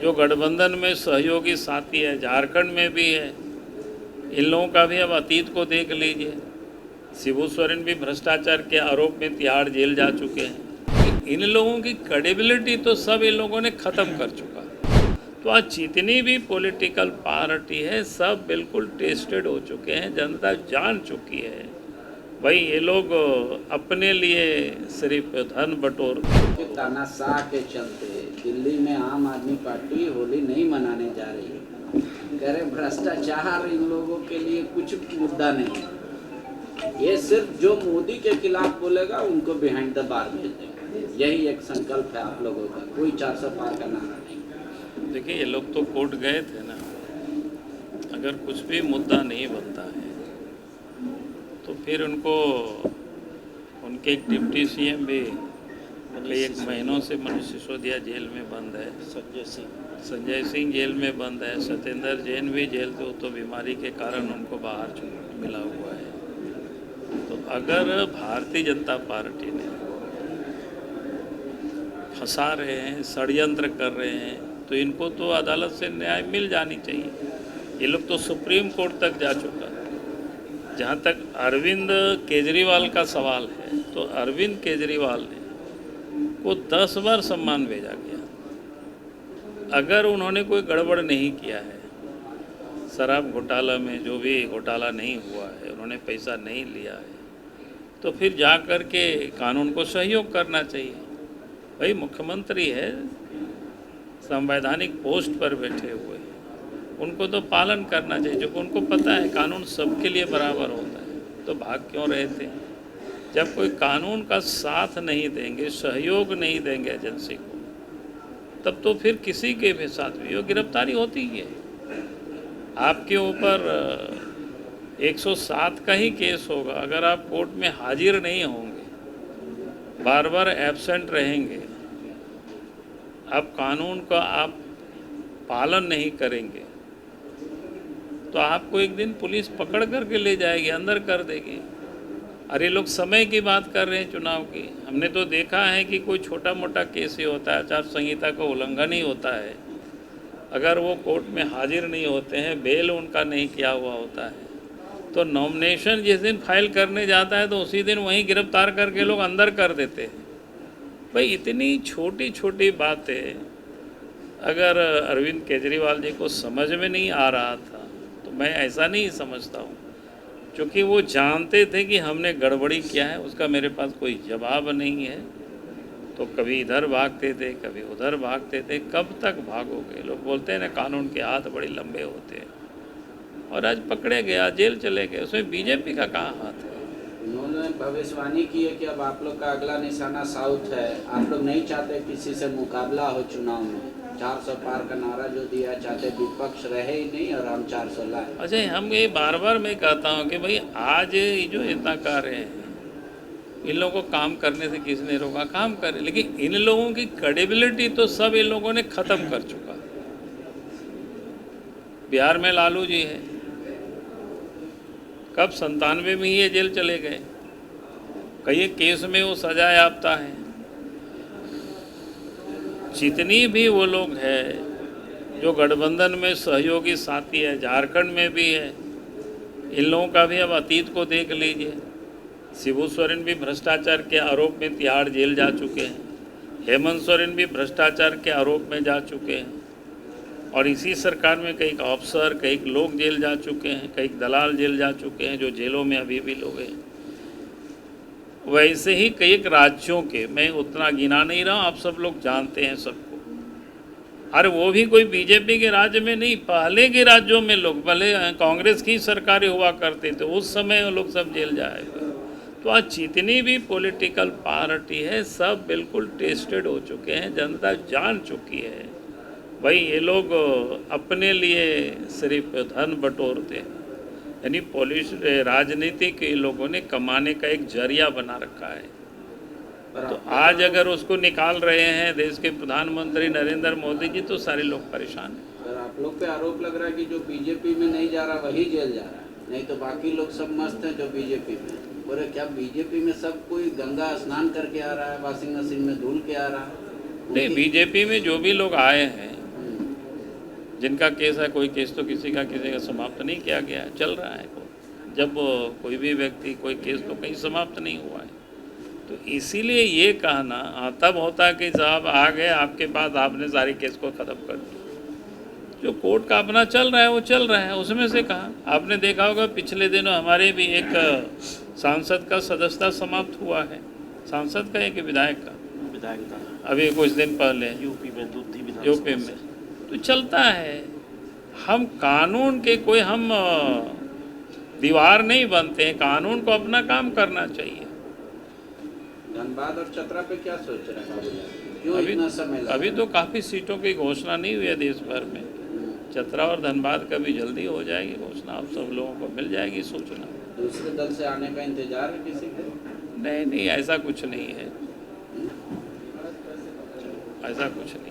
जो गठबंधन में सहयोगी साथी है, झारखंड में भी है, इन लोगों का भी अब अतीत को देख लीजिए। शिबू सोरेन भी भ्रष्टाचार के आरोप में तिहाड़ जेल जा चुके हैं। इन लोगों की क्रेडिबिलिटी तो सब इन लोगों ने ख़त्म कर चुका। तो आज जितनी भी पॉलिटिकल पार्टी है सब बिल्कुल टेस्टेड हो चुके हैं, जनता जान चुकी है भाई ये लोग अपने लिए सिर्फ धन बटोरते। तानाशाह के चलते दिल्ली में आम आदमी पार्टी होली नहीं मनाने जा रही है। कह रहे भ्रष्टाचार इन लोगों के लिए कुछ मुद्दा नहीं है, ये सिर्फ जो मोदी के खिलाफ बोलेगा उनको बिहाइंड द बार भेज देंगे। यही एक संकल्प है आप लोगों का, कोई 400 पार का नारा नहीं। देखिए ये लोग तो कोर्ट गए थे ना, अगर कुछ भी मुद्दा नहीं बनता है तो फिर उनको उनके एक डिप्टी सीएम भी कई एक महीनों से मनीष सिसोदिया जेल में बंद है, संजय सिंह जेल में बंद है, सत्येंद्र जैन भी जेल से, तो बीमारी के कारण उनको बाहर मिला हुआ है। तो अगर भारतीय जनता पार्टी ने फंसा रहे हैं, षड्यंत्र कर रहे हैं, तो इनको तो अदालत से न्याय मिल जानी चाहिए। ये लोग तो सुप्रीम कोर्ट तक जा चुका है। जहाँ तक अरविंद केजरीवाल का सवाल है, तो अरविंद केजरीवाल ने को 10 बार सम्मान भेजा गया। अगर उन्होंने कोई गड़बड़ नहीं किया है, शराब घोटाला में जो भी घोटाला नहीं हुआ है, उन्होंने पैसा नहीं लिया है, तो फिर जा कर के कानून को सहयोग करना चाहिए। भाई मुख्यमंत्री है, संवैधानिक पोस्ट पर बैठे हुए, उनको तो पालन करना चाहिए। जो उनको पता है कानून सबके लिए बराबर होता है, तो भाग क्यों रहे थे? जब कोई कानून का साथ नहीं देंगे, सहयोग नहीं देंगे एजेंसी को, तब तो फिर किसी के भी साथ भी वो गिरफ्तारी होती है। आपके ऊपर 107 का ही केस होगा, अगर आप कोर्ट में हाजिर नहीं होंगे, बार बार एब्सेंट रहेंगे, आप कानून का आप पालन नहीं करेंगे, तो आपको एक दिन पुलिस पकड़ करके ले जाएगी, अंदर कर देगी। अरे लोग समय की बात कर रहे हैं चुनाव की। हमने तो देखा है कि कोई छोटा मोटा केस ही होता है, आचार संहिता का उल्लंघन ही होता है, अगर वो कोर्ट में हाजिर नहीं होते हैं, बेल उनका नहीं किया हुआ होता है, तो नॉमिनेशन जिस दिन फाइल करने जाता है तो उसी दिन वहीं गिरफ्तार करके लोग अंदर कर देते हैं। भाई इतनी छोटी छोटी बातें अगर अरविंद केजरीवाल जी को समझ में नहीं आ रहा था, तो मैं ऐसा नहीं समझता हूँ, क्योंकि वो जानते थे कि हमने गड़बड़ी किया है, उसका मेरे पास कोई जवाब नहीं है, तो कभी इधर भागते थे, कभी उधर भागते थे। कब तक भागोगे? लोग बोलते हैं ना कानून के हाथ बड़े लंबे होते हैं, और आज पकड़े गए, आज जेल चले गए, उसमें बीजेपी का कहाँ हाथ है? उन्होंने भविष्यवाणी की है कि अब आप लोग का अगला निशाना साउथ है, आप लोग नहीं चाहते किसी से मुकाबला हो चुनाव में। 400 पार का नारा जो दिया, चाहते विपक्ष रहे ही नहीं और हम 400 लाए। अच्छा, हम ये बार बार मैं कहता हूँ कि भाई आज ये जो इतना कर रहे हैं, इन लोगों को काम करने से किसने रोका? काम करे, लेकिन इन लोगों की क्रेडिबिलिटी तो सब इन लोगों ने ख़त्म कर चुका। बिहार में लालू जी है, कब 97 में ही ये जेल चले गए, कई केस में वो सजा याफ्ता है। जितनी भी वो लोग हैं जो गठबंधन में सहयोगी साथी है, झारखंड में भी है, इन लोगों का भी अब अतीत को देख लीजिए। शिबू सोरेन भी भ्रष्टाचार के आरोप में तिहाड़ जेल जा चुके हैं, हेमंत सोरेन भी भ्रष्टाचार के आरोप में जा चुके हैं, और इसी सरकार में कई अफसर, कई लोग जेल जा चुके हैं, कई दलाल जेल जा चुके हैं, जो जेलों में अभी भी लोग हैं। वैसे ही कई राज्यों के, मैं उतना गिना नहीं रहा हूँ, आप सब लोग जानते हैं सबको। अरे वो भी कोई बीजेपी के राज्य में नहीं, पहले के राज्यों में लोग, पहले कांग्रेस की सरकारें हुआ करते थे, उस समय लोग सब जेल जाएगा। तो आज जितनी भी पॉलिटिकल पार्टी है सब बिल्कुल टेस्टेड हो चुके हैं, जनता जान चुकी है भाई ये लोग अपने लिए सिर्फ धन बटोरते हैं। यानी राजनीति के लोगों ने कमाने का एक जरिया बना रखा है। तो आज अगर उसको निकाल रहे हैं देश के प्रधानमंत्री नरेंद्र मोदी जी, तो सारे लोग परेशान हैं। सर, आप लोग पे आरोप लग रहा है कि जो बीजेपी में नहीं जा रहा वही जेल जा रहा है, नहीं तो बाकी लोग सब मस्त हैं जो बीजेपी में। बोले क्या बीजेपी में सब कोई गंगा स्नान करके आ रहा है, वॉशिंग मशीन में धुल के आ रहा है? नहीं, बीजेपी में जो भी लोग आए हैं जिनका केस है, कोई केस तो किसी का समाप्त नहीं किया गया है, चल रहा है। जब कोई भी व्यक्ति कोई केस तो कहीं समाप्त नहीं हुआ है। तो इसीलिए ये कहना तब होता है कि साहब आ गए आपके पास, आपने सारी केस को ख़त्म कर दिया। जो कोर्ट का अपना चल रहा है वो चल रहा है। उसमें से कहा आपने देखा होगा पिछले दिनों हमारे भी एक सांसद का सदस्यता समाप्त हुआ है। सांसद का एक विधायक का अभी कुछ दिन पहले यूपी में। तो चलता है। हम कानून के कोई हम दीवार नहीं बनते हैं, कानून को अपना काम करना चाहिए। धनबाद और चतरा पे क्या सोच रहे हैं? क्यों इतना समय लगा? अभी तो काफ़ी सीटों की घोषणा नहीं हुई है देश भर में। चतरा और धनबाद का भी जल्दी हो जाएगी घोषणा, आप सब लोगों को मिल जाएगी सूचना। दूसरे दल से आने का इंतजार है किसी को? नहीं, ऐसा कुछ नहीं है, ऐसा कुछ नहीं है।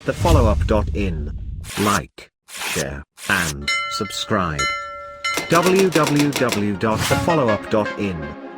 The Follow-up.in. Like, share, and subscribe. www.thefollowup.in